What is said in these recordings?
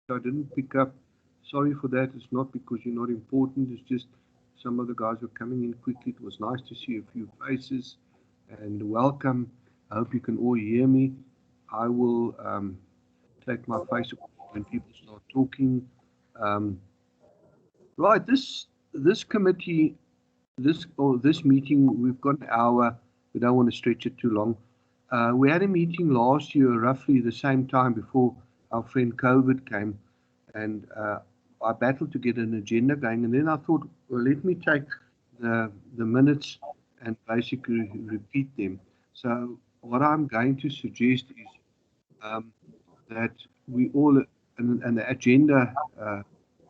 I didn't pick up. Sorry for that. It's not because you're not important. It's just some of the guys were coming in quickly. It was nice to see a few faces and welcome. I hope you can all hear me. I will take my face off when people start talking. Um, right, this committee, this meeting, we've got an hour. We don't want to stretch it too long. We had a meeting last year, roughly the same time before our friend COVID came, and I battled to get an agenda going. And then I thought, well, let me take the minutes and basically repeat them. So what I'm going to suggest is um, that we all and the agenda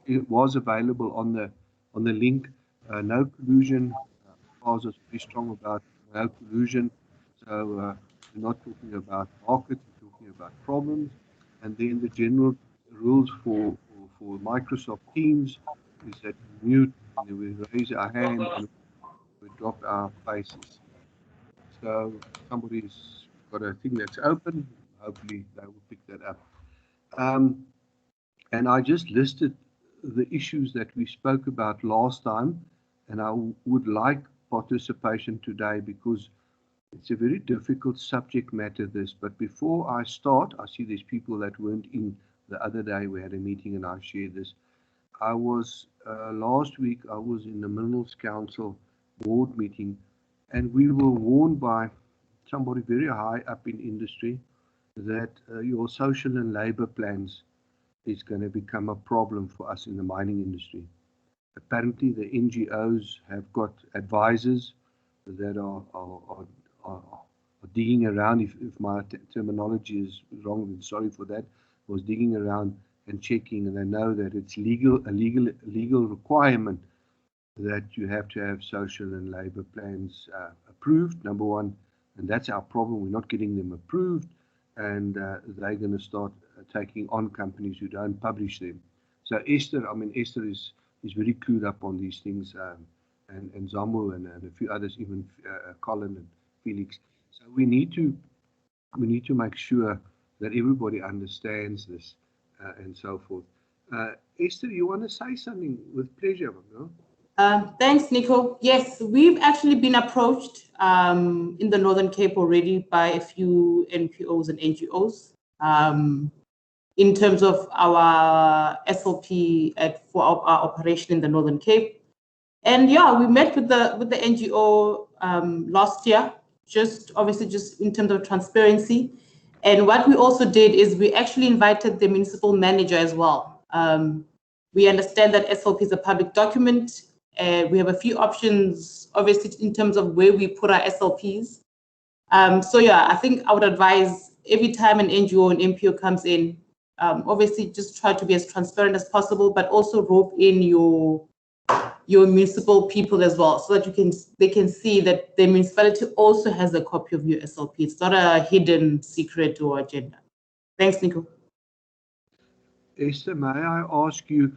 it was available on the link. No collusion. ASPASA is very strong about no collusion. So we're not talking about markets. We're talking about problems. And then the general rules for Microsoft Teams is that we mute and we raise our hand and we drop our faces. So somebody's got a thing that's open. Hopefully they will pick that up. Um, and I just listed the issues that we spoke about last time, and I would like participation today because it's a very difficult subject matter, this. But before I start, I see there's people that weren't in the other day. We had a meeting and I shared this. I was, last week, I was in the Minerals Council board meeting, and we were warned by somebody very high up in industry that your social and labor plans is going to become a problem for us in the mining industry. Apparently, the NGOs have got advisors that are digging around. If my terminology is wrong, then sorry for that. Was digging around and checking, and they know that it's legal requirement that you have to have social and labor plans approved. Number one, and that's our problem. We're not getting them approved, and they're going to start taking on companies who don't publish them. So Esther is very clued up on these things, and Zamu and a few others, even Colin and Felix. So we need to make sure that everybody understands this and so forth. Esther, you want to say something? With pleasure, no? Thanks, Nico. Yes, we've actually been approached in the Northern Cape already by a few NPOs and NGOs in terms of our SLP for our operation in the Northern Cape. And yeah, we met with the NGO last year, just in terms of transparency. And what we also did is we actually invited the municipal manager as well. We understand that SLP is a public document. We have a few options, obviously, in terms of where we put our SLPs. So yeah, I think I would advise every time an NGO and NPO comes in, obviously just try to be as transparent as possible, but also rope in your municipal people as well, so that they can see that the municipality also has a copy of your SLP. It's not a hidden secret or agenda. Thanks, Nico. Esther, may I ask you,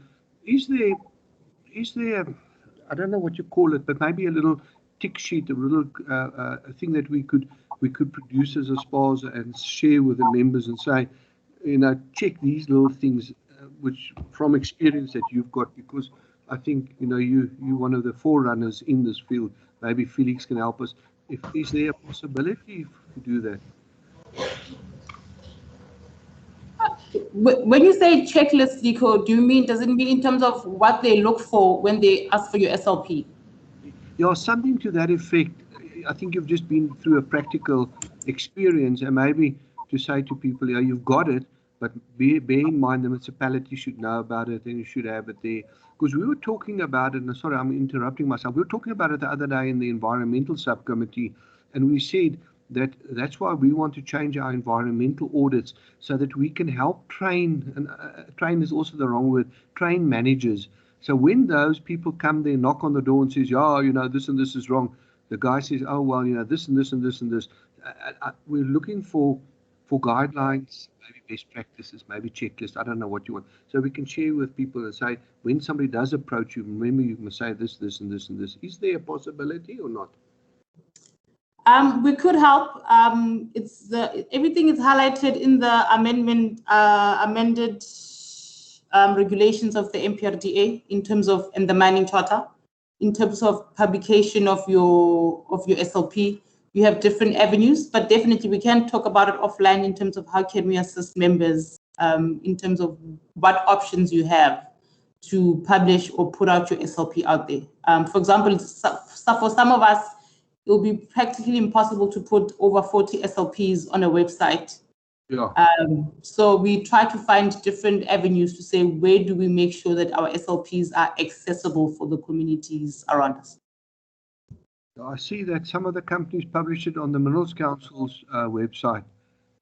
is there I don't know what you call it, but maybe a little tick sheet, a little thing that we could produce as a SPASA and share with the members and say, check these little things, which from experience that you've got, because I think you're one of the forerunners in this field. Maybe Felix can help us. Is there a possibility to do that? When you say checklist, Nico, does it mean in terms of what they look for when they ask for your SLP? Yeah, something to that effect. I think you've just been through a practical experience, and maybe to say to people, yeah, you've got it, but bear in mind the municipality should know about it and you should have it there. Because we were talking about it, and sorry, I'm interrupting myself. We were talking about it the other day in the environmental subcommittee, and we said that's why we want to change our environmental audits so that we can help train, and train is also the wrong word, train managers. So when those people come there, knock on the door and says, yeah, this and this is wrong, the guy says, oh, well, this and this and this and this. We're looking for guidelines, maybe best practices, maybe checklists. I don't know what you want. So we can share with people and say, when somebody does approach you, remember you must say this, this, and this, and this. Is there a possibility or not? We could help. Everything is highlighted in the amended regulations of the MPRDA in terms of, and the mining charter, in terms of publication of your SLP. You have different avenues, but definitely we can talk about it offline in terms of how can we assist members in terms of what options you have to publish or put out your SLP out there. For example, for some of us, it will be practically impossible to put over 40 SLPs on a website. Yeah. So we try to find different avenues to say, where do we make sure that our SLPs are accessible for the communities around us? I see that some of the companies publish it on the Minerals Council's website.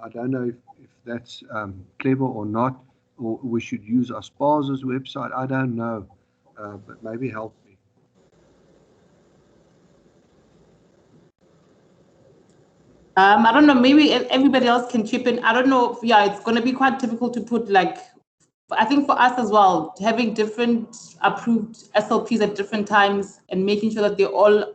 I don't know if that's clever or not, or we should use ASPASA's website. I don't know, but maybe help me. I don't know, maybe everybody else can chip in. I don't know. Yeah, it's going to be quite difficult to put, like, I think for us as well, having different approved SLPs at different times and making sure that they're all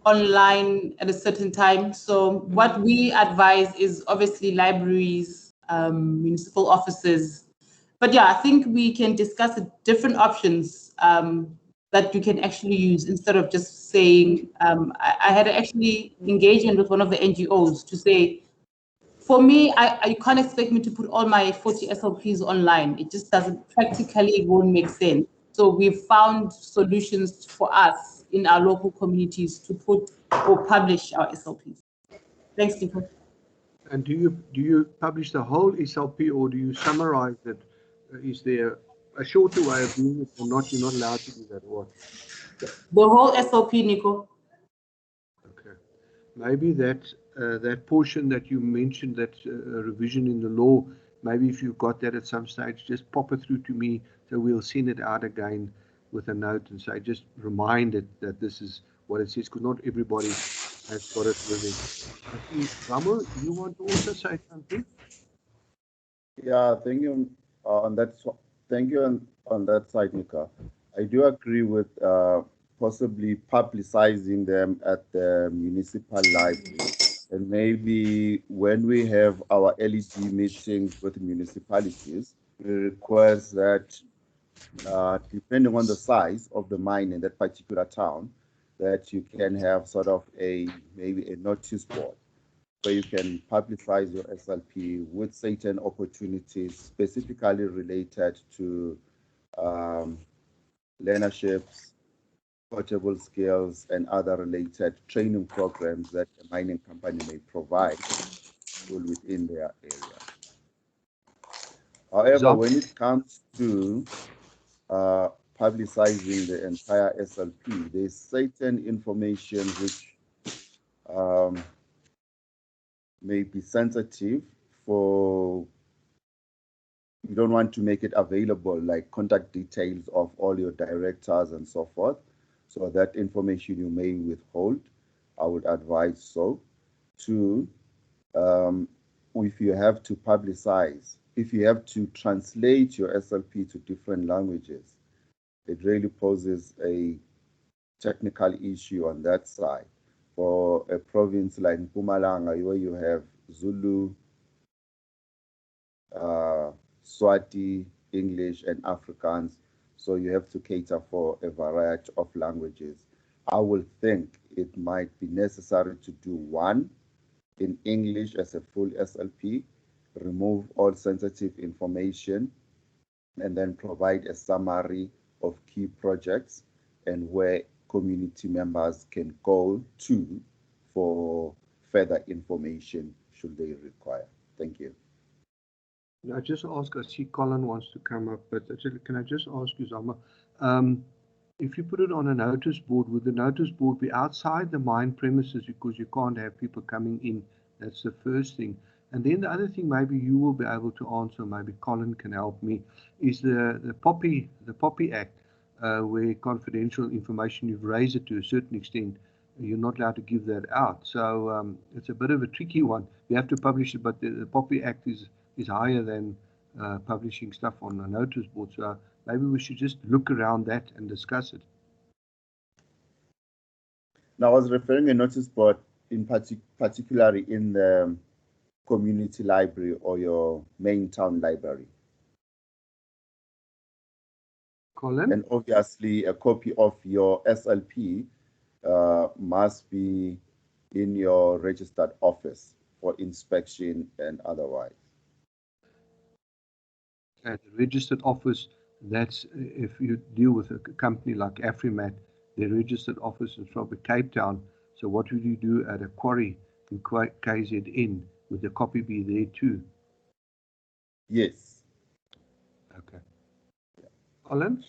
online at a certain time. So what we advise is obviously libraries, municipal offices. But yeah, I think we can discuss different options that you can actually use instead of just saying, I had actually engagement with one of the NGOs to say, for me, you can't expect me to put all my 40 SLPs online. It just doesn't, practically, it won't make sense. So we've found solutions for us in our local communities to put or publish our SLPs. Thanks, Nico. And do you publish the whole SLP, or do you summarize it? Is there a shorter way of doing it or not? You're not allowed to do that, or what? The whole SLP, Nico. Okay. Maybe that portion that you mentioned, that revision in the law, maybe if you've got that at some stage, just pop it through to me, so we'll send it out again with a note and say, just remind it that this is what it says, because not everybody has got it with it. Ramo, you want to also say something? Yeah, thank you on that. Thank you on that side, Nika. I do agree with possibly publicizing them at the municipal library, and maybe when we have our LED meetings with municipalities, we request that, depending on the size of the mine in that particular town, that you can have sort of maybe a notice board where you can publicize your SLP with certain opportunities specifically related to learnerships, portable skills, and other related training programs that a mining company may provide within their area. However, when it comes to publicizing the entire SLP, there's certain information which may be sensitive for, you don't want to make it available, like contact details of all your directors and so forth. So that information you may withhold. I would advise so. Two, if you have to publicize, if you have to translate your SLP to different languages, it really poses a technical issue on that side. For a province like Mpumalanga, where you have Zulu, Swati, English, and Afrikaans, so you have to cater for a variety of languages. I will think it might be necessary to do one in English as a full SLP, remove all sensitive information, and then provide a summary of key projects and where community members can go to for further information should they require. Thank you. I just ask, I see Colin wants to come up, but actually, can I just ask you, Zama, if you put it on a notice board, would the notice board be outside the mine premises, because you can't have people coming in? That's the first thing. And then the other thing, maybe you will be able to answer, maybe Colin can help me, is the POPI Act, where confidential information, you've raised it to a certain extent, you're not allowed to give that out. So it's a bit of a tricky one. You have to publish it, but the POPI Act is higher than publishing stuff on a notice board. So maybe we should just look around that and discuss it. Now, I was referring a notice board in particularly in the community library or your main town library. Colin? And obviously, a copy of your SLP must be in your registered office for inspection and otherwise. At the registered office, that's if you deal with a company like Afrimat, their registered office is probably Cape Town. So what would you do at a quarry in KZN? Would the copy be there too? Yes. Okay. Colin?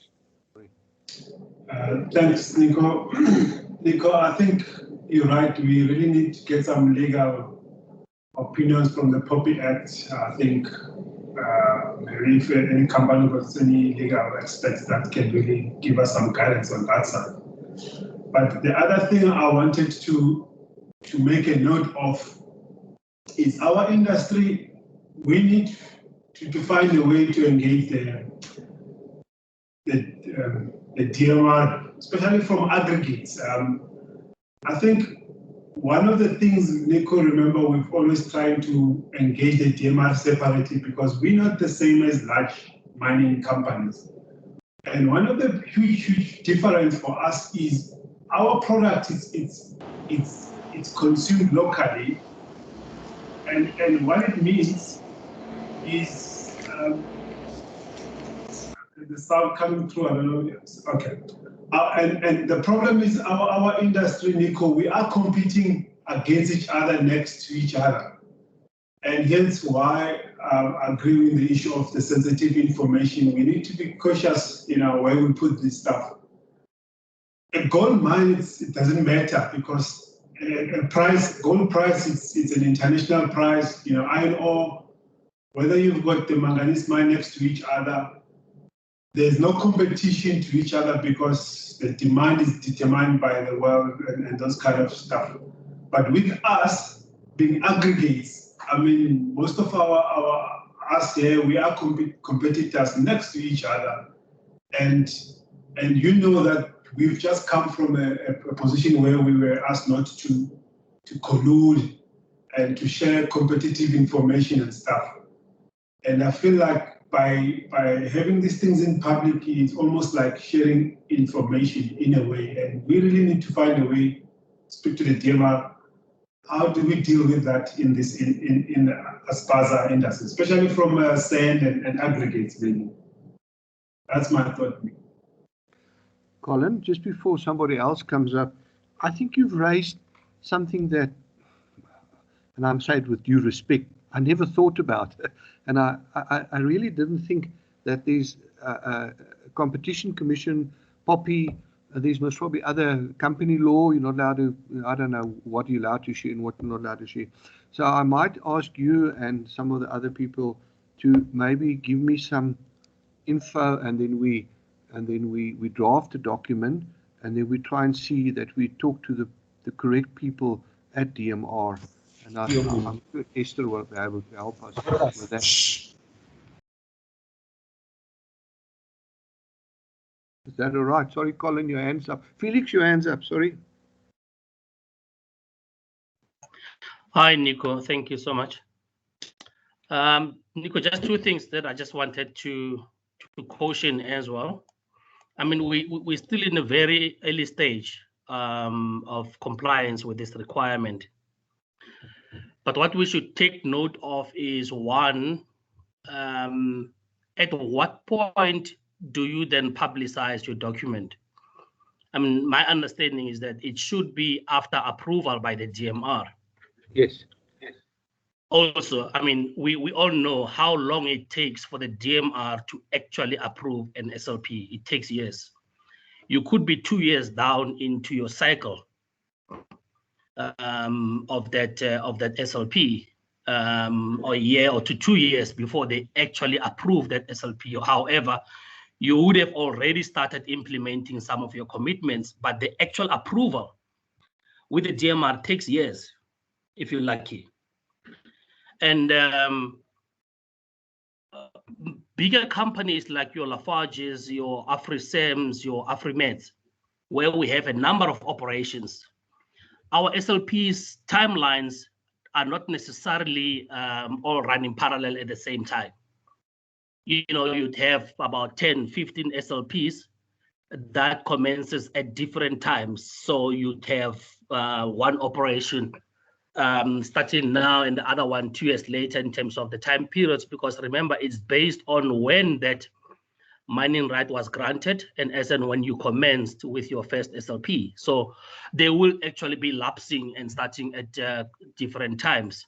Thanks, Nico. Nico, I think you're right. We really need to get some legal opinions from the POPI Act. I think maybe if any company has any legal experts that can really give us some guidance on that side. But the other thing I wanted to make a note of is our industry. We need to find a way to engage the DMR, especially from aggregates. I think one of the things, Nico, remember, we've always tried to engage the DMR separately because we're not the same as large mining companies. And one of the huge difference for us is our product it's consumed locally, and what it means is the sound coming through. I don't know. Okay. And the problem is our industry, Nico, we are competing against each other, next to each other. And hence why I agree with the issue of the sensitive information. We need to be cautious, where we put this stuff. A gold mine, it doesn't matter because gold price, it's an international price. Iron ore, whether you've got the manganese mine next to each other, there's no competition to each other because the demand is determined by the world and those kind of stuff. But with us being aggregates, I mean, most of us here, we are competitors next to each other. And you know that we've just come from a position where we were asked not to collude and to share competitive information and stuff. And I feel like by having these things in public, it's almost like sharing information in a way. And we really need to find a way, speak to the DMR. How do we deal with that in the ASPASA industry, especially from sand and aggregates, maybe? That's my thought. Colin, just before somebody else comes up, I think you've raised something that, and I'm saying with due respect, I never thought about it. And I really didn't think that there's a competition commission, POPI, there's most probably other company law. You're not allowed to, I don't know what you're allowed to share and what you're not allowed to share. So I might ask you and some of the other people to maybe give me some info, and then we draft a document, and then we try and see that we talk to the correct people at DMR. And I'm sure Esther will be able to help us with that. Is that all right? Sorry, Colin, your hand's up. Felix, your hand's up. Sorry. Hi, Nico. Thank you so much. Nico, just two things that I just wanted to caution as well. I mean, we're still in a very early stage of compliance with this requirement. But what we should take note of is, one, at what point do you then publicize your document? I mean, my understanding is that it should be after approval by the DMR. Yes. Also, I mean, we all know how long it takes for the DMR to actually approve an SLP. It takes years. You could be 2 years down into your cycle of that SLP, or a year or 2 years before they actually approve that SLP. However, you would have already started implementing some of your commitments, but the actual approval with the DMR takes years, if you're lucky. And bigger companies like your Lafarges, your AfriSams, your AfriMeds, where we have a number of operations, our SLP's timelines are not necessarily all running parallel at the same time. you'd have about 10, 15 SLPs that commences at different times. So you'd have one operation starting now and the other one 2 years later in terms of the time periods, because remember, it's based on when that mining right was granted and as and when you commenced with your first SLP. So they will actually be lapsing and starting at different times.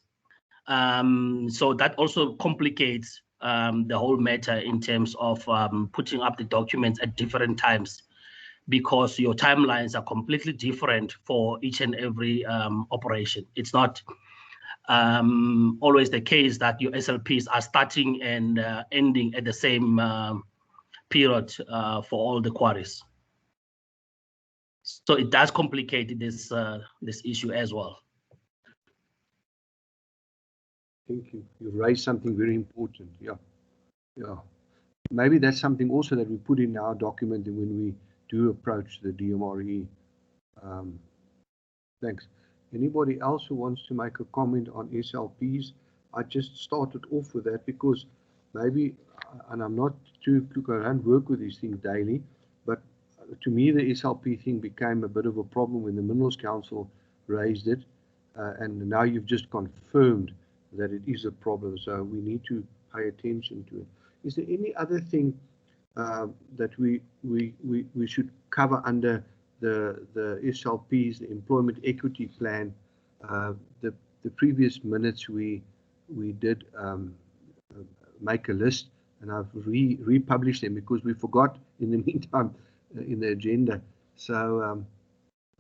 So that also complicates the whole matter in terms of putting up the documents at different times, because your timelines are completely different for each and every operation. It's not always the case that your SLPs are starting and ending at the same period for all the quarries. So it does complicate this this issue as well. Thank you. You raised something very important. Yeah. Maybe that's something also that we put in our document when we do approach the DMRE. Thanks. Anybody else who wants to make a comment on SLPs? I just started off with that because maybe, and I'm not too, I don't work with these things daily, but to me the SLP thing became a bit of a problem when the Minerals Council raised it, and now you've just confirmed that it is a problem, so we need to pay attention to it. Is there any other thing that we should cover under the SLPs, the Employment Equity Plan? The previous minutes we did make a list, and I've republished them because we forgot in the meantime in the agenda. So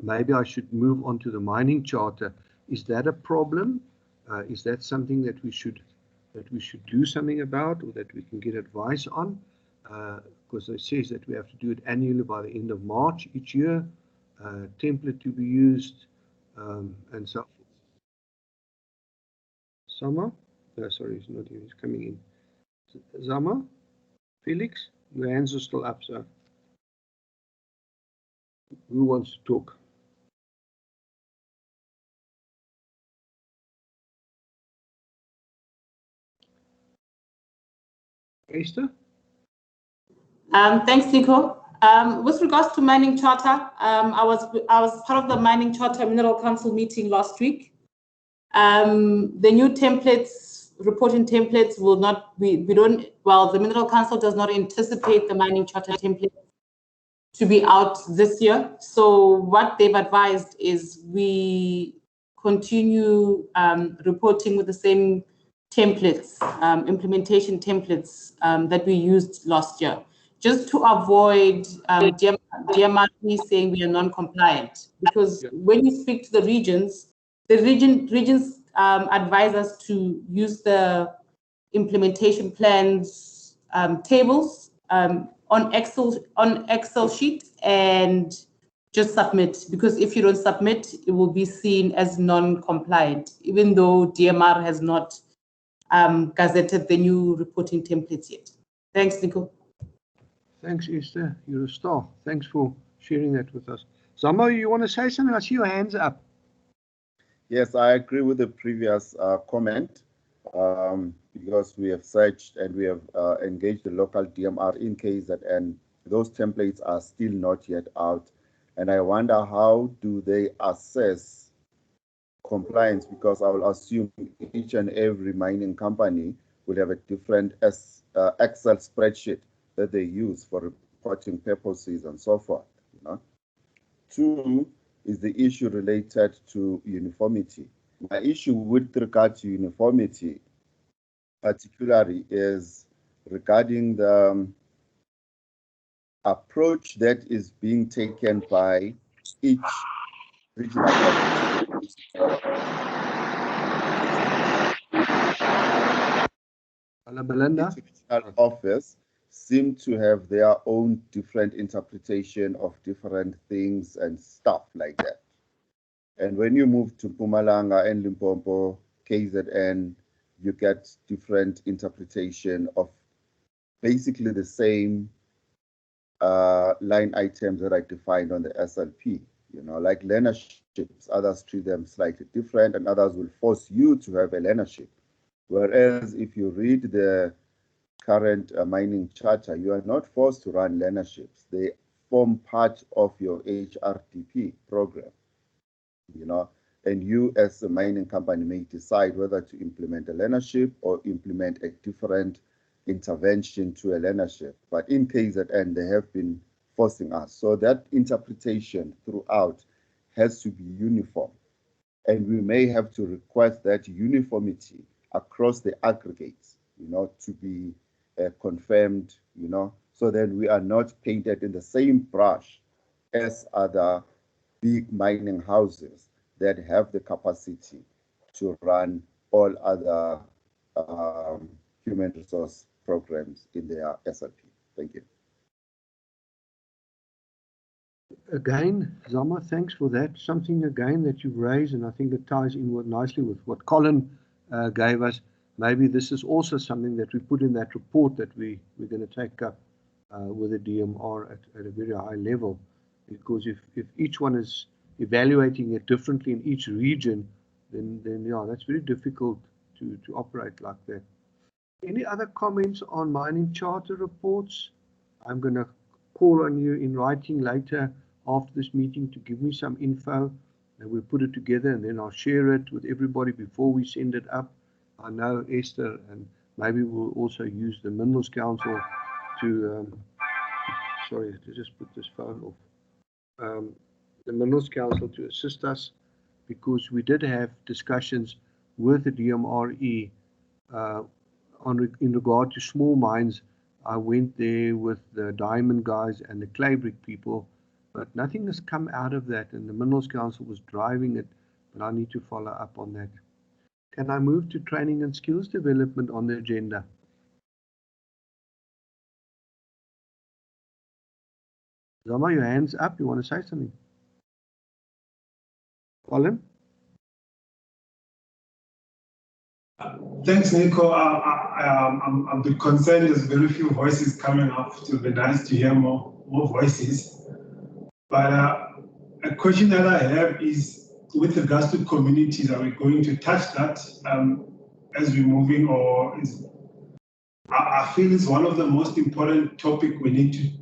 maybe I should move on to the mining charter. Is that a problem? Is that something that we should do something about, or that we can get advice on? Because it says that we have to do it annually by the end of March each year, template to be used, and so forth. Sama? No, sorry, he's not here, he's coming in. Zama? Felix? Your hands are still up, sir. Who wants to talk? Esther? Thanks, Nico. With regards to mining charter, I was part of the mining charter mineral council meeting last week. The new templates, reporting templates, will not be. The mineral council does not anticipate the mining charter template to be out this year. So what they've advised is we continue reporting with the same templates, implementation templates that we used last year, just to avoid DMRE saying we are non-compliant. Because when you speak to the regions advise us to use the implementation plans tables on Excel sheet and just submit, because if you don't submit, it will be seen as non-compliant, even though DMR has not gazetted the new reporting templates yet. Thanks, Nico. Thanks, Esther. You're a star. Thanks for sharing that with us. Zama, you want to say something? I see your hands up. Yes, I agree with the previous comment, because we have searched and we have engaged the local DMR in KZN. Those templates are still not yet out. And I wonder, how do they assess compliance? Because I will assume each and every mining company will have a different Excel spreadsheet that they use for reporting purposes and so forth. You know? Two is the issue related to uniformity. My issue with regard to uniformity, particularly, is regarding the approach that is being taken by each regional office seem to have their own different interpretation of different things and stuff like that. And when you move to Mpumalanga and Limpopo, KZN, you get different interpretation of basically the same line items that are defined on the SLP. You know, like learnerships, others treat them slightly different, and others will force you to have a learnership. Whereas if you read the current mining charter, you are not forced to run learnerships. They form part of your HRTP program, you know, and you as a mining company may decide whether to implement a learnership or implement a different intervention to a learnership. But in KZN, they have been forcing us. So that interpretation throughout has to be uniform. And we may have to request that uniformity across the aggregates, you know, to be confirmed, you know, so that we are not painted in the same brush as other big mining houses that have the capacity to run all other human resource programs in their SLP. Thank you. Again, Zama, thanks for that. Something again that you've raised, and I think it ties in nicely with what Colin gave us. Maybe this is also something that we put in that report that we're going to take up with the DMR at a very high level, because if each one is evaluating it differently in each region, then yeah, that's very difficult to operate like that. Any other comments on mining charter reports? I'm going to call on you in writing later after this meeting to give me some info, and we'll put it together, and then I'll share it with everybody before we send it up. I know Esther, and maybe we'll also use the Minerals Council to, sorry, to just put this phone off, the Minerals Council to assist us, because we did have discussions with the DMRE in regard to small mines. I went there with the diamond guys and the clay brick people, but nothing has come out of that, and the Minerals Council was driving it, but I need to follow up on that. Can I move to training and skills development on the agenda? Zama, your hand's up. You want to say something? Colin? Thanks, Nico. I'm a bit concerned. There's very few voices coming up. It would be nice to hear more voices. But a question that I have is with regards to communities. Are we going to touch that as we're moving, or is? I feel it's one of the most important topic we need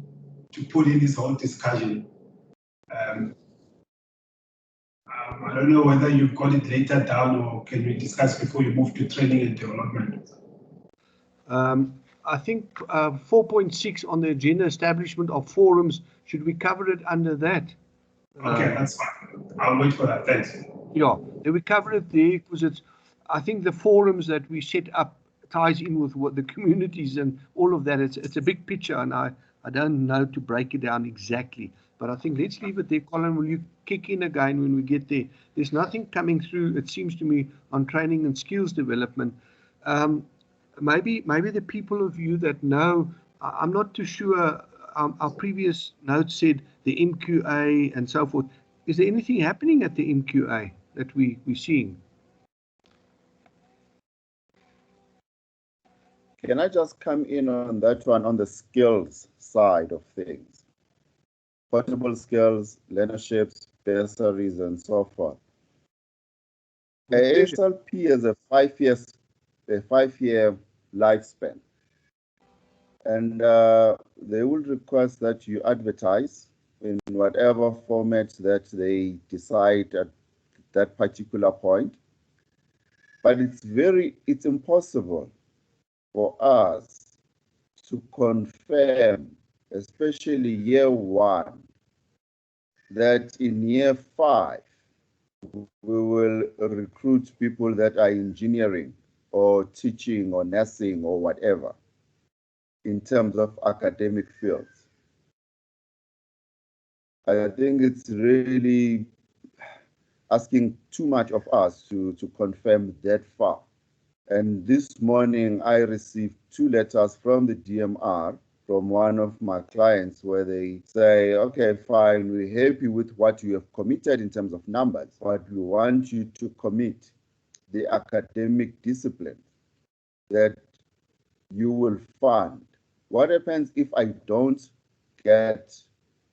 to put in this whole discussion. I don't know whether you've got it later down, or can we discuss before you move to training and development? I think 4.6 on the agenda, establishment of forums. Should we cover it under that? Okay, that's fine. I'll wait for that. Thanks. Yeah, then we cover it there because it's. I think the forums that we set up ties in with what the communities and all of that. It's a big picture, and I don't know to break it down exactly. But I think let's leave it there. Colin, will you kick in again when we get there? There's nothing coming through, it seems to me, on training and skills development. Maybe the people of you that know, I'm not too sure. Our previous note said the MQA and so forth. Is there anything happening at the MQA that we're seeing? Can I just come in on that one, on the skills side of things? Portable skills, learnerships, bursaries, and so forth. ASLP has a 5-year lifespan. And they will request that you advertise in whatever format that they decide at that particular point. But it's impossible for us to confirm, especially year 1, that in year 5, we will recruit people that are engineering or teaching or nursing or whatever in terms of academic fields. I think it's really asking too much of us to confirm that far. And this morning, I received 2 letters from the DMR from one of my clients where they say, okay, fine, we're happy with what you have committed in terms of numbers, but we want you to commit the academic discipline that you will fund. What happens if I don't get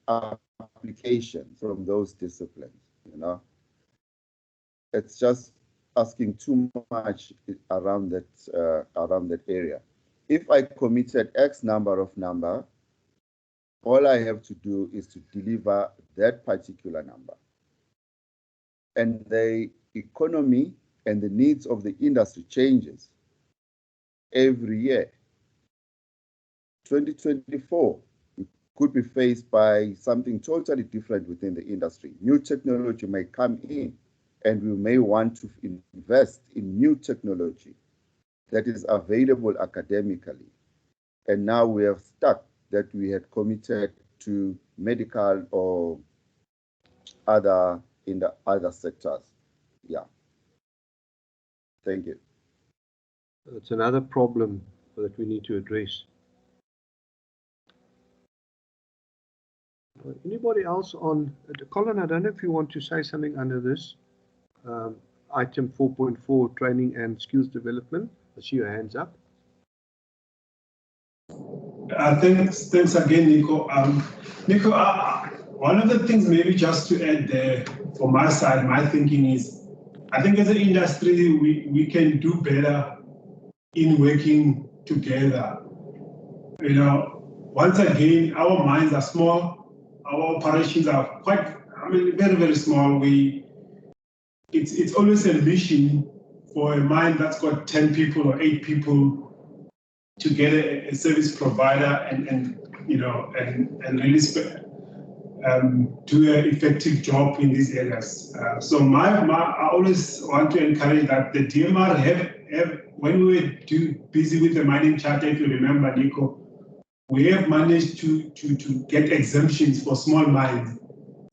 applications from those disciplines? You know, it's just asking too much around that area. if I committed X number, all I have to do is to deliver that particular number. And the economy and the needs of the industry changes every year. 2024, we could be faced by something totally different within the industry. New technology may come in, and we may want to invest in new technology that is available academically. And now we have stuck that we had committed to medical or other in the other sectors. Yeah. Thank you. It's another problem that we need to address. Anybody else on Colin? I don't know if you want to say something under this item 4.4, training and skills development. I see your hands up. Thanks again, Nico. Nico, one of the things maybe just to add there from my side, my thinking is, I think as an industry, we can do better in working together. You know, once again, our minds are small, our operations are quite, very, very small. It's always a mission for a mine that's got 10 people or 8 people to get a service provider and really do an effective job in these areas. So I always want to encourage that the DMR have when we were busy with the mining charter, if you remember, Nico, we have managed to get exemptions for small mines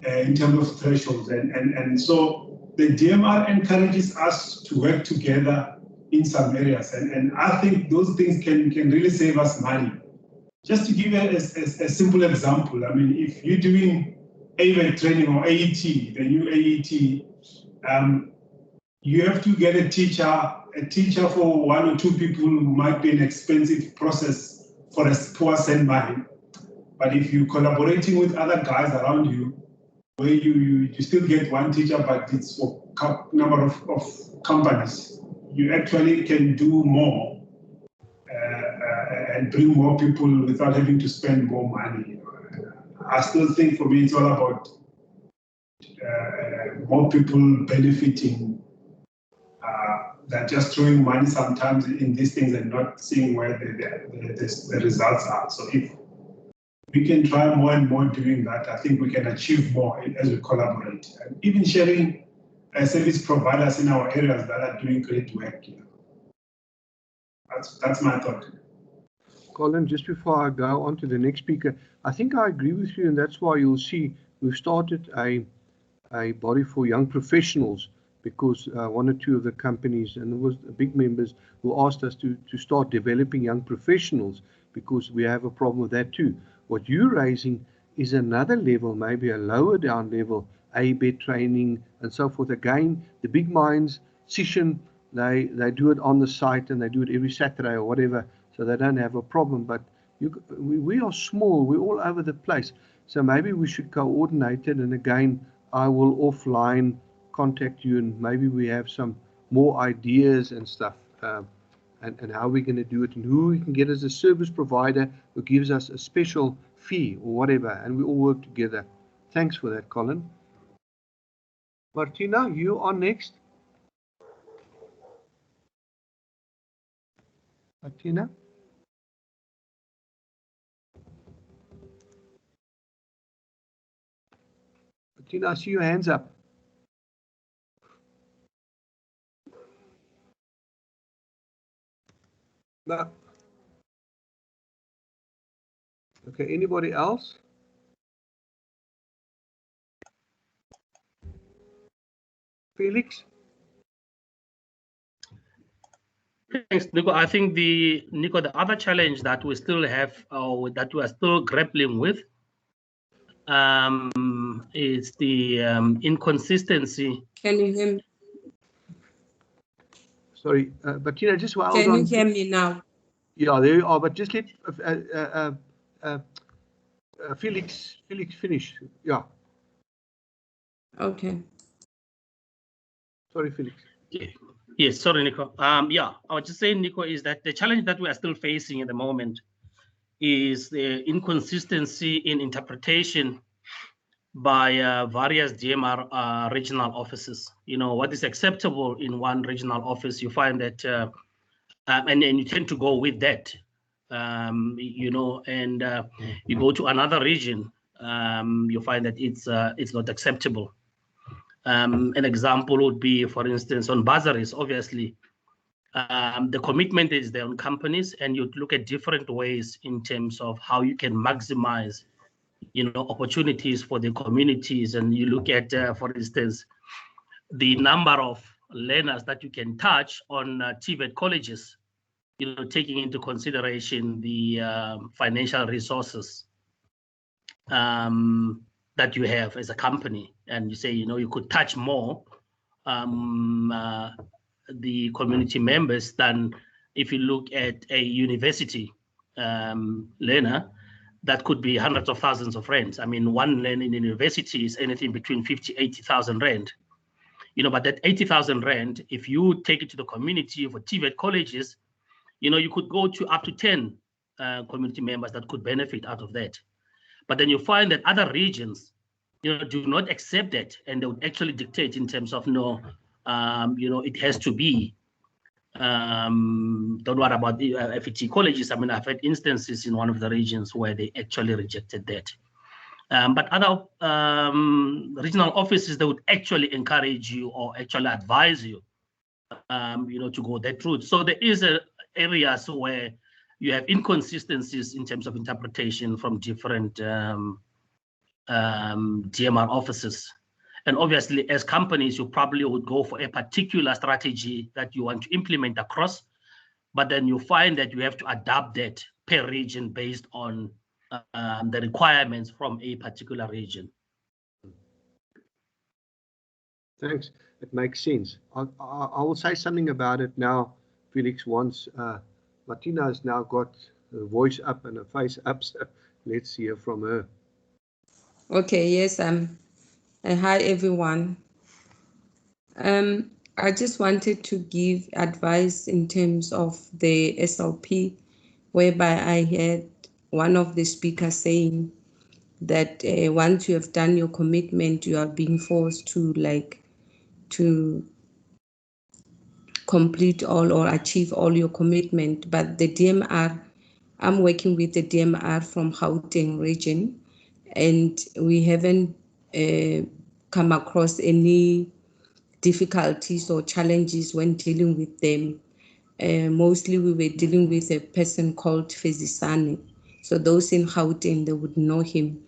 in terms of thresholds. And so the DMR encourages us to work together in some areas. And I think those things can really save us money. Just to give you a simple example, if you're doing AVET training or AET, the new AET, you have to get a teacher for 1 or 2 people might be an expensive process for a poor sand mine. But if you're collaborating with other guys around you, where you still get 1 teacher, but it's for a number of companies, you actually can do more and bring more people without having to spend more money. I still think for me it's all about more people benefiting than just throwing money sometimes in these things and not seeing where the results are. So if we can try more and more doing that, I think we can achieve more as we collaborate. And even sharing service providers in our areas that are doing great work. That's my thought. Colin, just before I go on to the next speaker, I think I agree with you, and that's why you'll see we've started a body for young professionals, because 1 or 2 of the companies, and it was big members, who asked us to start developing young professionals, because we have a problem with that too. What you're raising is another level, maybe a lower down level, ABET training and so forth. Again, the big mines, Sishen, they do it on the site and they do it every Saturday or whatever, so they don't have a problem. But we are small, we're all over the place. So maybe we should coordinate it, and again, I will offline contact you, and maybe we have some more ideas and stuff, and how we're going to do it, and who we can get as a service provider who gives us a special fee or whatever, and we all work together. Thanks for that, Colin. Martina, you are next. Martina? Martina, I see your hands up. No. Okay, anybody else? Felix? Thanks, Nico. I think the other challenge that we still have, or that we are still grappling with, is the inconsistency. Can you hear me? Sorry, but just while Can you hear me now? Yeah, there you are. But just let Felix finish. Yeah. Okay. Sorry, Felix. Okay. Yes, sorry, Nico. Yeah, I was just saying, Nico, is that the challenge that we are still facing at the moment is the inconsistency in interpretation by various DMR regional offices. You know, what is acceptable in one regional office, you find that, and you tend to go with that, you know, and you go to another region, you find that it's not acceptable. An example would be, for instance, on bursaries, obviously, the commitment is there on companies, and you look at different ways in terms of how you can maximize, you know, opportunities for the communities. And you look at, for instance, the number of learners that you can touch on TVET colleges, you know, taking into consideration the financial resources that you have as a company. And you say, you know, you could touch more the community members than if you look at a university learner that could be hundreds of thousands of rands. I mean, one learner in university is anything between 50, 80,000 rand. You know, but that 80,000 rand, if you take it to the community for TVET colleges, you know, you could go to up to 10 community members that could benefit out of that. But then you find that other regions, you know, do not accept that, and they would actually dictate in terms of, no, you know, it has to be. Don't worry about the FET colleges. I mean, I've had instances in one of the regions where they actually rejected that. But other regional offices, they would actually encourage you or actually advise you, you know, to go that route. So there is areas where you have inconsistencies in terms of interpretation from different DMR offices. And obviously, as companies, you probably would go for a particular strategy that you want to implement across, but then you find that you have to adapt that per region based on the requirements from a particular region. Thanks. It makes sense. I will say something about it now. Felix, once Martina has now got her voice up and her face up, so let's hear from her. Okay, yes, hi everyone. I just wanted to give advice in terms of the SLP, whereby I had one of the speakers saying that once you have done your commitment, you are being forced to complete all or achieve all your commitment. But the DMR, I'm working with the DMR from Gauteng region, and we haven't come across any difficulties or challenges when dealing with them. Mostly we were dealing with a person called Fezisane. So those in Gauteng, they would know him.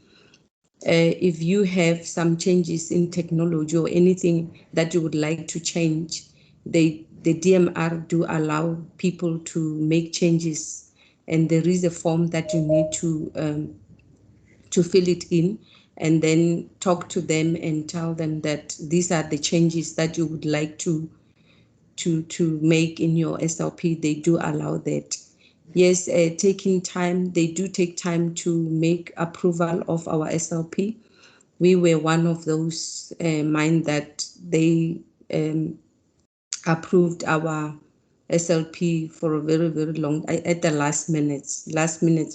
If you have some changes in technology or anything that you would like to change, the DMR do allow people to make changes, and there is a form that you need to fill it in, and then talk to them and tell them that these are the changes that you would like to make in your SLP. They do allow that. Yes, taking time, they do take time to make approval of our SLP. We were one of those mine that they approved our SLP for a very, very long, at the last minutes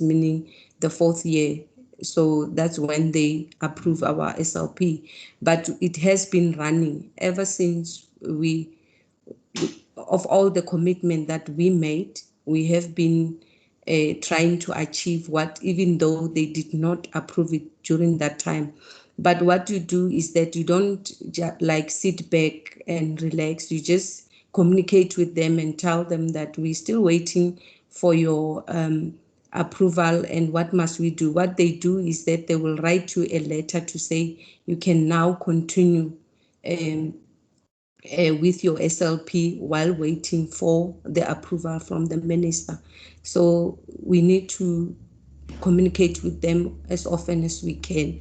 meaning the fourth year. So that's when they approve our SLP. But it has been running ever since of all the commitment that we made, we have been trying to achieve what, even though they did not approve it during that time. But what you do is that you don't like sit back and relax. You just communicate with them and tell them that we're still waiting for your approval, and what must we do. What they do is that they will write you a letter to say you can now continue with your SLP while waiting for the approval from the minister. So we need to communicate with them as often as we can,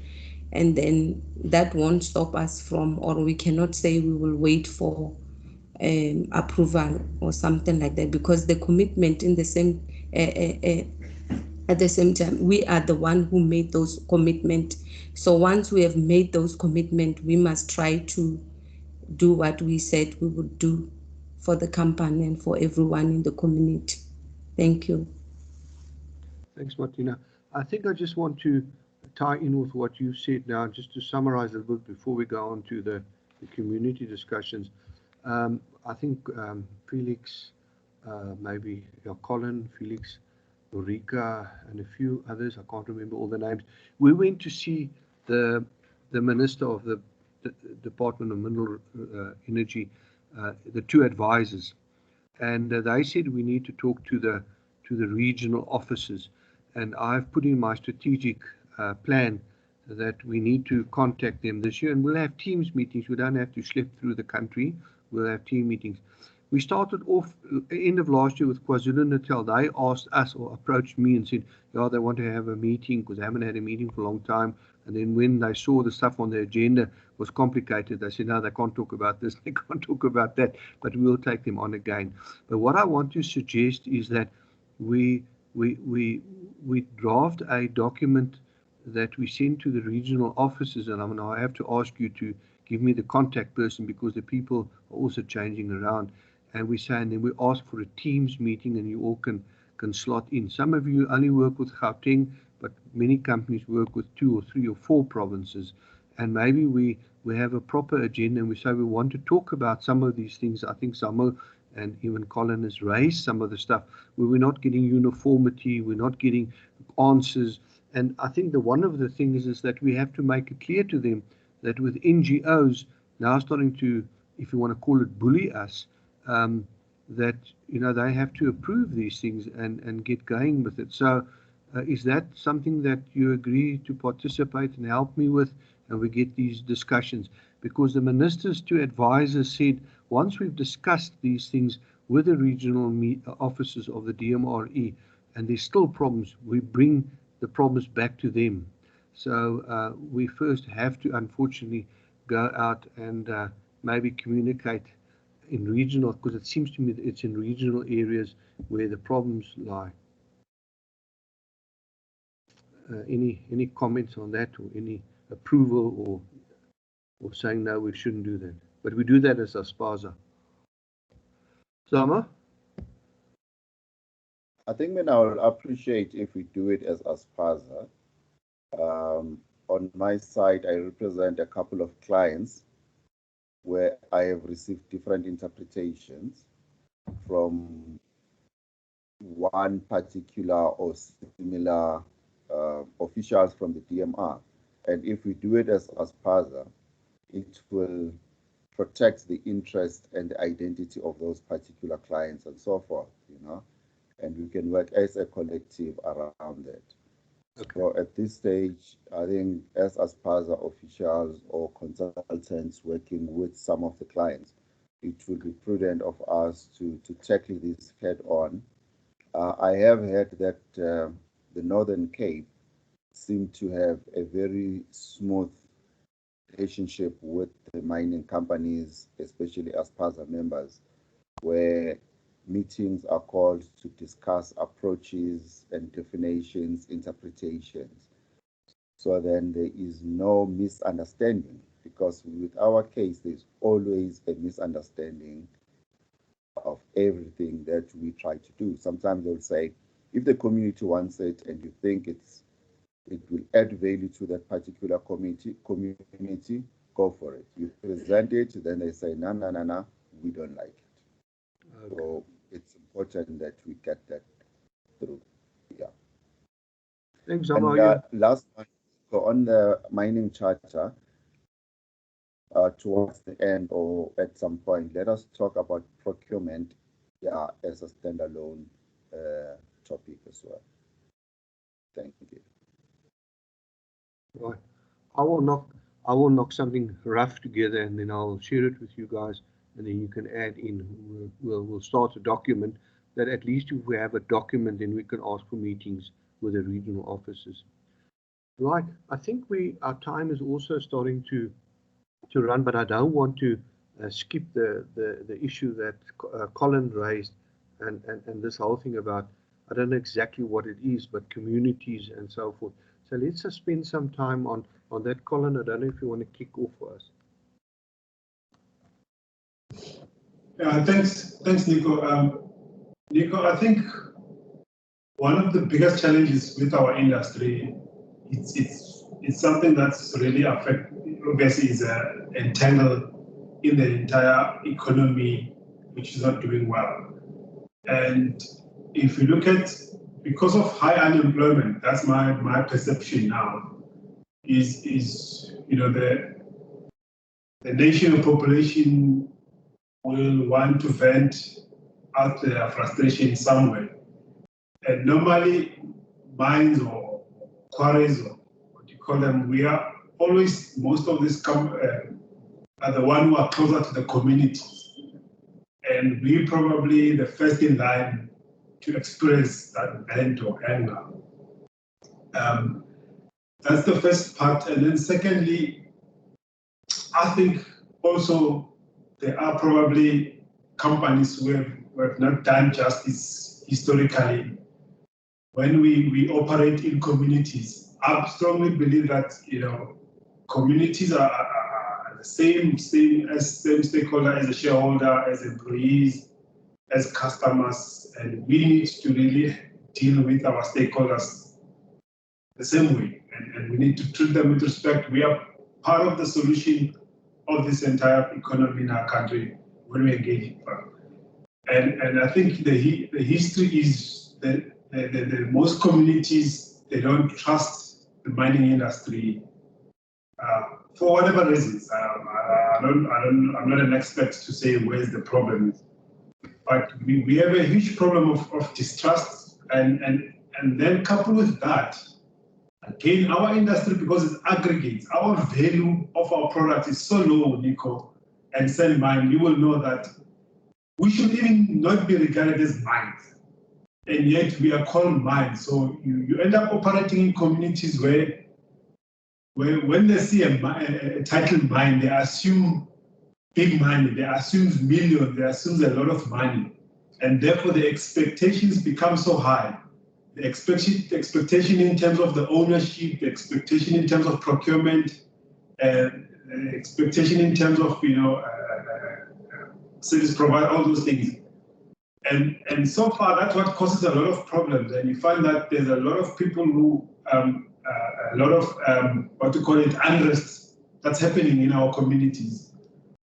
and then that won't stop us from, or we cannot say we will wait for approval or something like that, because the commitment in the same at the same time, we are the one who made those commitments. So once we have made those commitments, we must try to do what we said we would do for the company and for everyone in the community. Thank you. Thanks, Martina. I think I just want to tie in with what you said now, just to summarize a little bit before we go on to the community discussions. I think Felix, maybe Colin, Felix, Ulrika, and a few others, I can't remember all the names. We went to see the Minister of the Department of Mineral Energy, the two advisors, and they said we need to talk to the regional offices. And I've put in my strategic plan that we need to contact them this year, and we'll have Teams meetings. We don't have to schlep through the country. We'll have team meetings. We started off end of last year with KwaZulu-Natal. They asked us or approached me and said, yeah, they want to have a meeting because they haven't had a meeting for a long time. And then when they saw the stuff on the agenda was complicated, they said, no, they can't talk about this, they can't talk about that, but we'll take them on again. But what I want to suggest is that we draft a document that we send to the regional offices, and I have to ask you to give me the contact person because the people are also changing around. And we say, and then we ask for a Teams meeting, and you all can slot in. Some of you only work with Gauteng, but many companies work with 2 or 3 or 4 provinces. And maybe we have a proper agenda, and we say we want to talk about some of these things. I think Samo and even Colin has raised some of the stuff where we're not getting uniformity, we're not getting answers. And I think one of the things is that we have to make it clear to them that with NGOs now starting to, if you want to call it, bully us, that they have to approve these things and get going with it. So is that something that you agree to participate and help me with, and we get these discussions? Because the minister's 2 advisors said once we've discussed these things with the regional offices of the DMRE and there's still problems, we bring the problems back to them. So we first have to unfortunately go out and maybe communicate in regional, because it seems to me that it's in regional areas where the problems lie. Any comments on that, or any approval, or saying no, we shouldn't do that? But we do that as ASPASA. Zama? I think I would appreciate if we do it as ASPASA. On my side, I represent a couple of clients where I have received different interpretations from one particular or similar officials from the DMR. And if we do it as ASPASA, it will protect the interest and the identity of those particular clients and so forth, and we can work as a collective around that. Okay. So at this stage, I think as ASPASA officials or consultants working with some of the clients, it will be prudent of us to tackle this head on. I have heard that the Northern Cape seemed to have a very smooth relationship with the mining companies, especially ASPASA members, where meetings are called to discuss approaches and definitions, interpretations. So then there is no misunderstanding, because with our case, there's always a misunderstanding of everything that we try to do. Sometimes they'll say, if the community wants it and you think it will add value to that particular community, go for it. You present it, then they say, no, we don't like it. Okay. So it's important that we get that through. Yeah. Thanks, and, last one, so on the mining charter, towards the end or at some point, let us talk about procurement, as a standalone topic as well. Thank you. Right. I will knock something rough together, and then I'll share it with you guys, and then you can add in. We'll start a document that at least if we have a document, then we can ask for meetings with the regional offices. Right. I think our time is also starting to run, but I don't want to skip the issue that Colin raised, and this whole thing about, I don't know exactly what it is, but communities and so forth. So let's just spend some time on that. Colin, I don't know if you want to kick off for us. Thanks, Nico. Nico, I think one of the biggest challenges with our industry, it's something that's really obviously is entangled in the entire economy, which is not doing well. And if you look at, because of high unemployment, that's my perception now, is the national population will want to vent out their frustration somewhere. And normally, mines or quarries, or what you call them, we are always, most of these are the ones who are closer to the communities. And we probably the first in line to express that vent or anger. That's the first part. And then secondly, I think also there are probably companies who have not done justice historically. When we operate in communities, I strongly believe that communities are the same stakeholder as a shareholder, as employees, as customers, and we need to really deal with our stakeholders the same way, and we need to treat them with respect. We are part of the solution of this entire economy in our country when we engage in farm. And I think the history is that the most communities, they don't trust the mining industry for whatever reasons. I'm not an expert to say where's the problem, but we have a huge problem of distrust, and then coupled with that, again, our industry, because it aggregates, our value of our product is so low, Nico and Sandmine, you will know that we should even not be regarded as mines, and yet we are called mines. So you end up operating in communities where when they see a title mine, they assume big money, they assume millions, they assume a lot of money, and therefore the expectations become so high. The expectation in terms of the ownership, the expectation in terms of procurement, and the expectation in terms of service provider, all those things. And so far, that's what causes a lot of problems. And you find that there's a lot of people who, a lot of what you call it, unrest that's happening in our communities.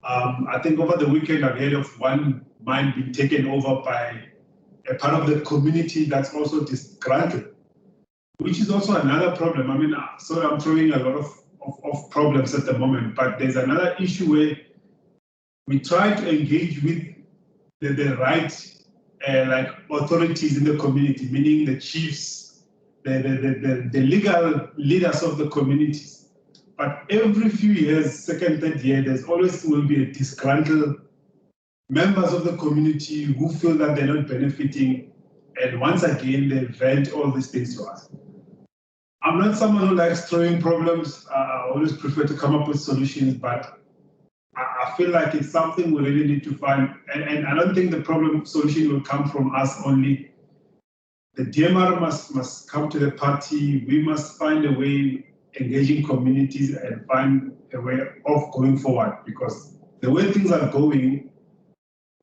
I think over the weekend, I've heard of one mine being taken over by a part of the community that's also disgruntled, which is also another problem. I mean, so I'm throwing a lot of problems at the moment, but there's another issue where we try to engage with the right like authorities in the community, meaning the chiefs, the legal leaders of the communities. But every few years, second, third year, there's always will be a disgruntled members of the community who feel that they're not benefiting, and once again, they vent all these things to us. I'm not someone who likes throwing problems. I always prefer to come up with solutions, but I feel like it's something we really need to find, and I don't think the problem solution will come from us only. The DMR must come to the party. We must find a way engaging communities and find a way of going forward, because the way things are going,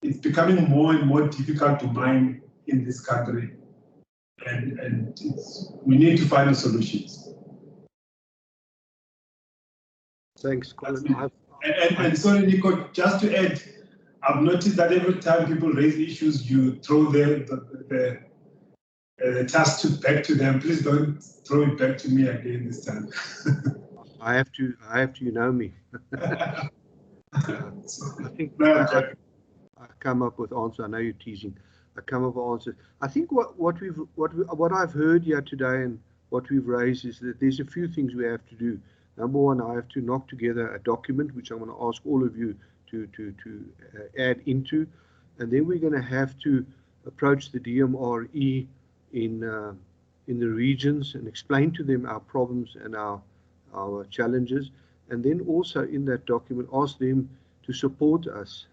it's becoming more and more difficult to mine in this country, and we need to find solutions. Thanks, Colin. And sorry, Nico, just to add, I've noticed that every time people raise issues, you throw the task back to them. Please don't throw it back to me again this time. I have to, you know me. I think I come up with answers. I know you're teasing. I come up with answers. I think what I've heard here today and what we've raised is that there's a few things we have to do. Number one, I have to knock together a document, which I'm going to ask all of you to add into, and then we're going to have to approach the DMRE in the regions and explain to them our problems and our challenges, and then also in that document ask them to support us.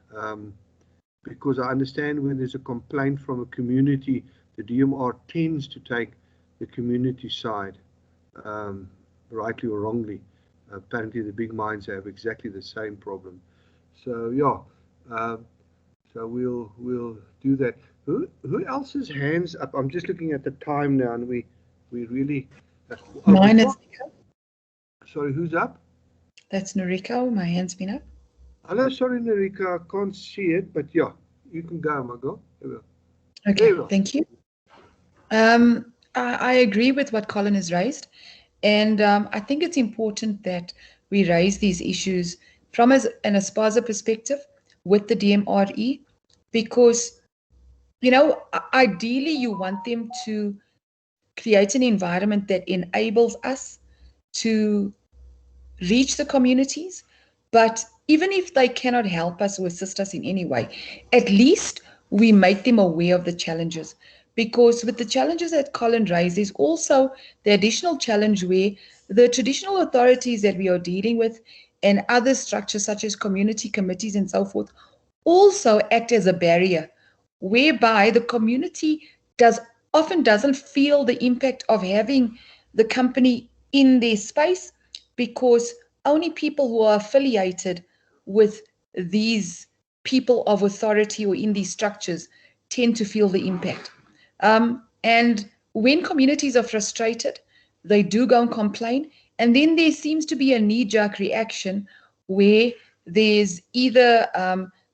Because I understand when there's a complaint from a community, the DMR tends to take the community side, rightly or wrongly. Apparently the big mines have exactly the same problem. So yeah, So we'll do that. Who else's hands up? I'm just looking at the time now, and we really. Mine is. Sorry, who's up? That's Noriko. My hand's been up. Hello, sorry, Narika, I can't see it, but yeah, you can go, my girl. Okay, thank you. I agree with what Colin has raised, and I think it's important that we raise these issues from an ASPASA perspective with the DMRE, because, you know, ideally you want them to create an environment that enables us to reach the communities. But even if they cannot help us or assist us in any way, at least we make them aware of the challenges. Because with the challenges that Colin raised, there's also the additional challenge where the traditional authorities that we are dealing with and other structures such as community committees and so forth also act as a barrier, whereby the community often doesn't feel the impact of having the company in their space, because only people who are affiliated with these people of authority or in these structures tend to feel the impact. And when communities are frustrated, they do go and complain. And then there seems to be a knee-jerk reaction where there's either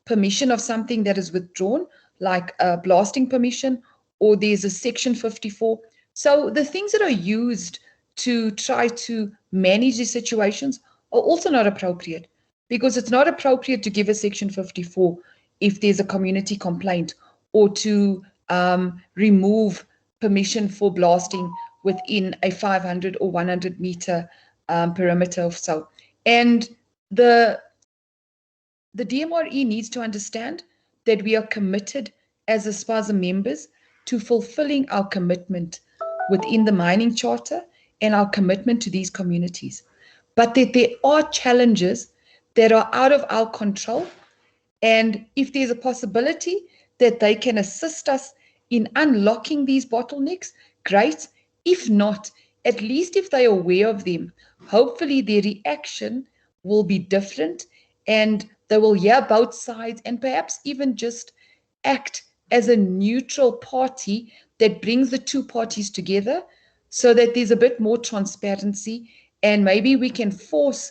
permission of something that is withdrawn, like a blasting permission, or there's a Section 54. So the things that are used to try to manage these situations are also not appropriate, because it's not appropriate to give a Section 54 if there's a community complaint, or to remove permission for blasting within a 500 or 100 meter perimeter or so. And the DMRE needs to understand that we are committed as ASPASA members to fulfilling our commitment within the mining charter and our commitment to these communities, but that there are challenges that are out of our control. And if there's a possibility that they can assist us in unlocking these bottlenecks, great. If not, at least if they're aware of them, hopefully their reaction will be different, and they will hear both sides and perhaps even just act as a neutral party that brings the two parties together, so that there's a bit more transparency, and maybe we can force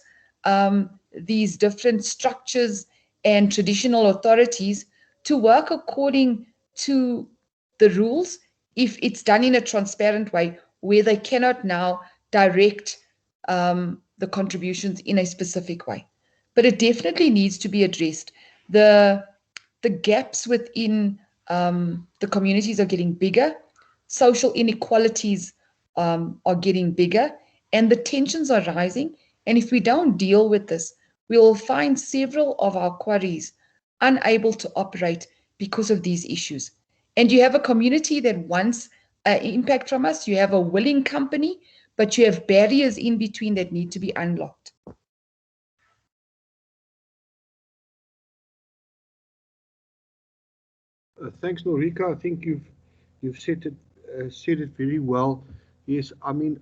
these different structures and traditional authorities to work according to the rules if it's done in a transparent way, where they cannot now direct the contributions in a specific way. But it definitely needs to be addressed. The gaps within the communities are getting bigger, social inequalities are getting bigger, and the tensions are rising. And if we don't deal with this, we will find several of our quarries unable to operate because of these issues. And you have a community that wants impact from us, you have a willing company, but you have barriers in between that need to be unlocked. Thanks, Norika. I think you've said it very well. Yes, I mean,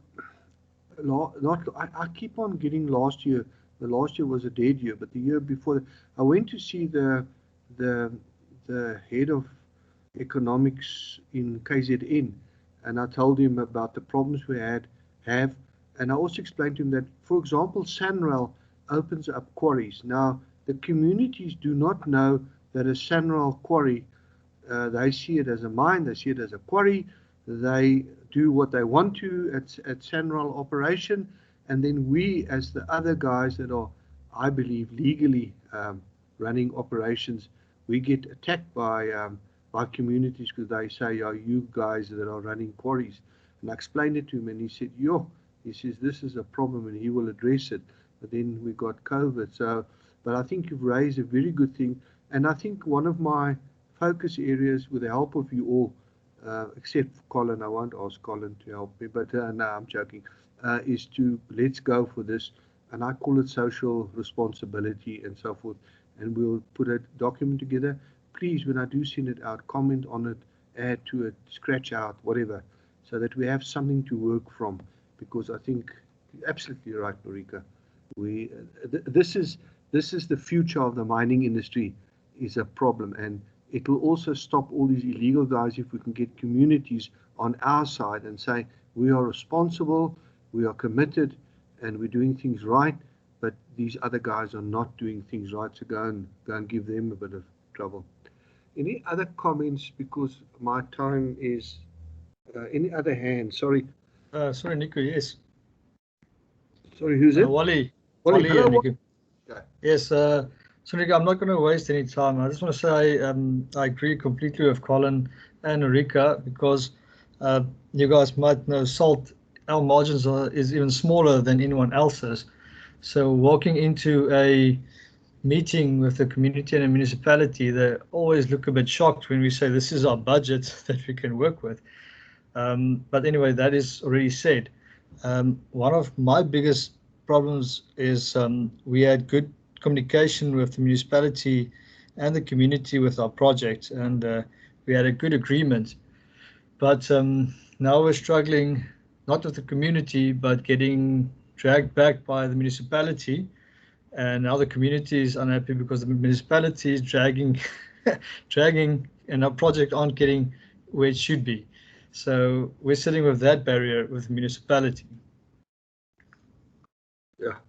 I keep on getting last year. The last year was a dead year, but the year before, I went to see the head of economics in KZN, and I told him about the problems we have, and I also explained to him that, for example, SANRAL opens up quarries. Now, the communities do not know that a SANRAL quarry, they see it as a mine, they see it as a quarry, they do what they want to at SANRAL operation, and then we, as the other guys that are, I believe, legally running operations, we get attacked by communities because they say, "Are you guys that are running quarries?" And I explained it to him, and he said, "Yo," he says, "this is a problem," and he will address it. But then we got COVID. So, but I think you've raised a very good thing, and I think one of my focus areas, with the help of you all, except for Colin, I won't ask Colin to help me, but no, I'm joking, is to let's go for this, and I call it social responsibility and so forth, and we'll put a document together. Please, when I do send it out, comment on it, add to it, scratch out, whatever, so that we have something to work from, because I think you're absolutely right, Norika. This is the future of the mining industry, is a problem, and it will also stop all these illegal guys if we can get communities on our side and say, we are responsible, we are committed, and we're doing things right, but these other guys are not doing things right, so go and give them a bit of trouble. Any other comments, because my time is, any other hand? Sorry. Sorry, Nico, yes. Sorry, who's it? Wally. Wally, Wally, hello, Nico. Okay. Yes, so Nico, I'm not going to waste any time. I just want to say I agree completely with Colin and Rika, because you guys might know SALT, our margins is even smaller than anyone else's. So walking into a meeting with the community and a municipality, they always look a bit shocked when we say this is our budget that we can work with. But anyway, that is already said. One of my biggest problems is we had good communication with the municipality and the community with our project, and we had a good agreement. But now we're struggling, not with the community, but getting dragged back by the municipality. And now the community is unhappy because the municipality is dragging, and our project aren't getting where it should be. So we're sitting with that barrier with the municipality. Yeah.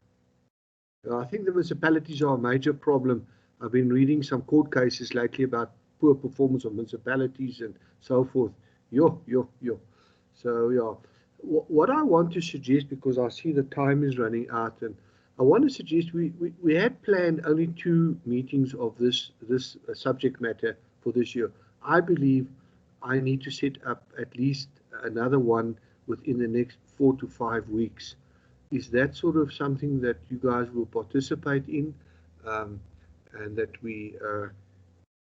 I think the municipalities are a major problem. I've been reading some court cases lately about poor performance of municipalities and so forth. So, yeah. What I want to suggest, because I see the time is running out, and I want to suggest we had planned only 2 meetings of this subject matter for this year. I believe I need to set up at least another one within the next 4 to 5 weeks. Is that sort of something that you guys will participate in, and that we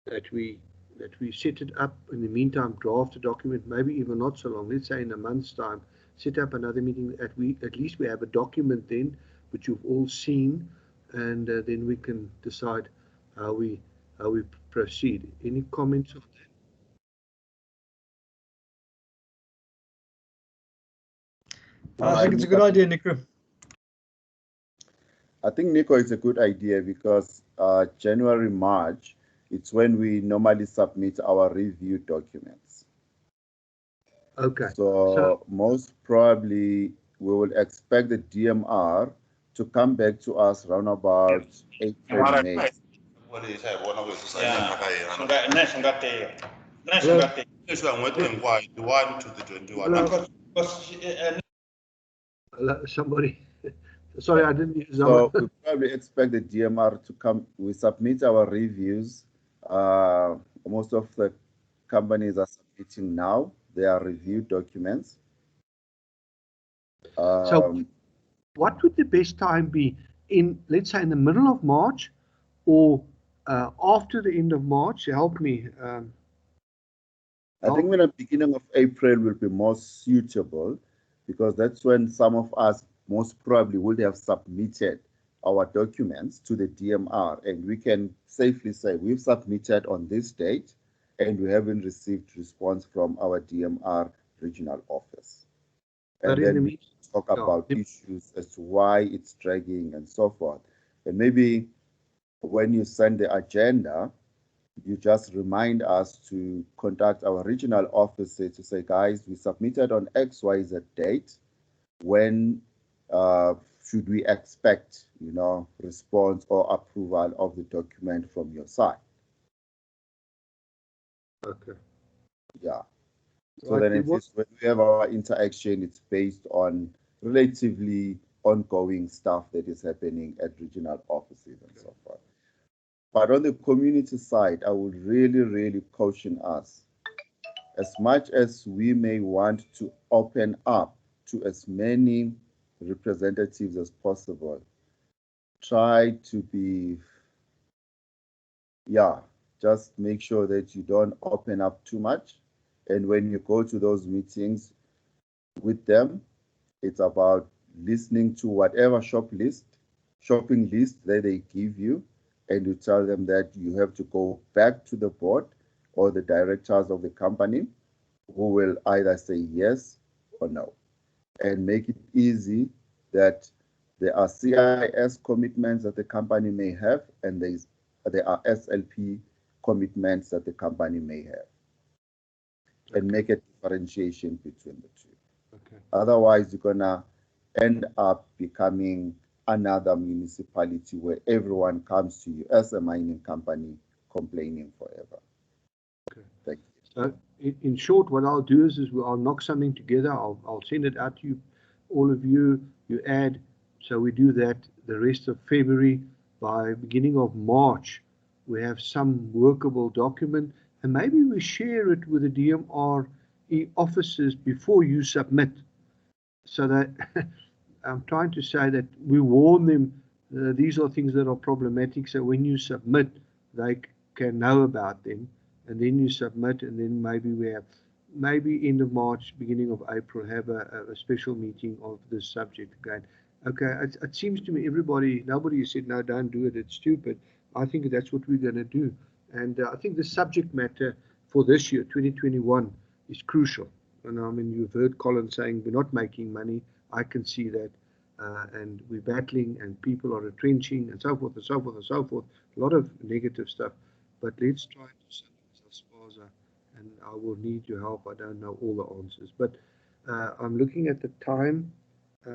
set it up? In the meantime, draft a document, maybe even not so long. Let's say in a month's time, set up another meeting. At least we have a document then, which you've all seen, and then we can decide how we proceed. Any comments on that? I think it's a good idea, Nico. I think, Nico, it's a good idea because January, March, it's when we normally submit our review documents. Okay. So most probably we will expect the DMR to come back to us around about April, May. Somebody, sorry, I didn't use So we probably expect the DMR to come. We submit our reviews. Most of the companies are submitting now their review documents. So what would the best time be? Let's say in the middle of March, or after the end of March? Help me. I think when the beginning of April will be more suitable, because that's when some of us most probably would have submitted our documents to the DMR, and we can safely say we've submitted on this date and we haven't received response from our DMR regional office. And then we talk about issues as to why it's dragging and so forth. And maybe when you send the agenda, you just remind us to contact our regional officer to say, guys, we submitted on XYZ date. When should we expect, response or approval of the document from your side? Okay. Yeah. So then when we have our interaction, it's based on relatively ongoing stuff that is happening at regional offices and so forth. But on the community side, I would really, really caution us, as much as we may want to open up to as many representatives as possible, try to be, just make sure that you don't open up too much. And when you go to those meetings with them, it's about listening to whatever shopping list that they give you, and you tell them that you have to go back to the board or the directors of the company, who will either say yes or no, and make it easy that there are CIS commitments that the company may have, and there are SLP commitments that the company may have, and make a differentiation between the two. Okay. Otherwise, you're gonna end up becoming another municipality where everyone comes to you as a mining company complaining forever. Okay. Thank you. So in short, what I'll do is I'll knock something together. I'll send it out to you, all of you. You add. So we do that the rest of February. By beginning of March, we have some workable document, and maybe we share it with the DMRE officers before you submit, so that I'm trying to say that we warn them, these are things that are problematic, so when you submit, they can know about them, and then you submit, and then maybe we have, maybe end of March, beginning of April, have a special meeting of this subject again. Okay, it seems to me nobody said, no, don't do it, it's stupid. I think that's what we're going to do. And I think the subject matter for this year, 2021, is crucial. And I mean, you've heard Colin saying we're not making money. I can see that. And we're battling, and people are retrenching, and so forth and so forth and so forth. A lot of negative stuff. But let's try to do something as ASPASA, and I will need your help. I don't know all the answers. But I'm looking at the time.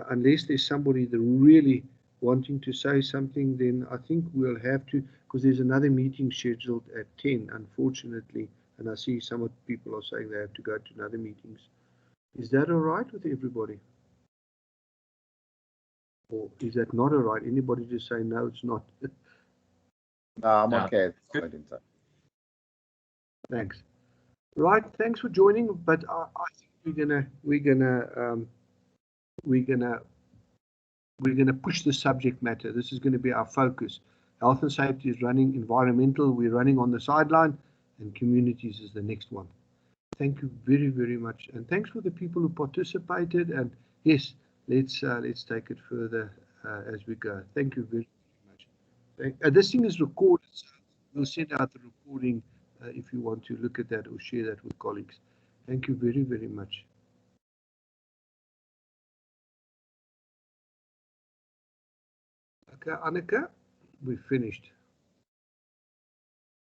Unless there's somebody that really wanting to say something, then I think we'll have to, because there's another meeting scheduled at 10, unfortunately, and I see some of the people are saying they have to go to another meetings. Is that all right with everybody? Or is that not all right? Anybody just say, no, it's not? No, I'm Yeah. okay at this point in time. Thanks. Right, thanks for joining, but I think we're gonna push the subject matter. This is going to be our focus. Health and safety is running, environmental, we're running on the sideline, and communities is the next one. Thank you very, very much. And thanks for the people who participated. And yes, let's take it further as we go. Thank you very, very much. This thing is recorded, so we'll send out the recording if you want to look at that or share that with colleagues. Thank you very, very much. Okay, Annika, we've finished.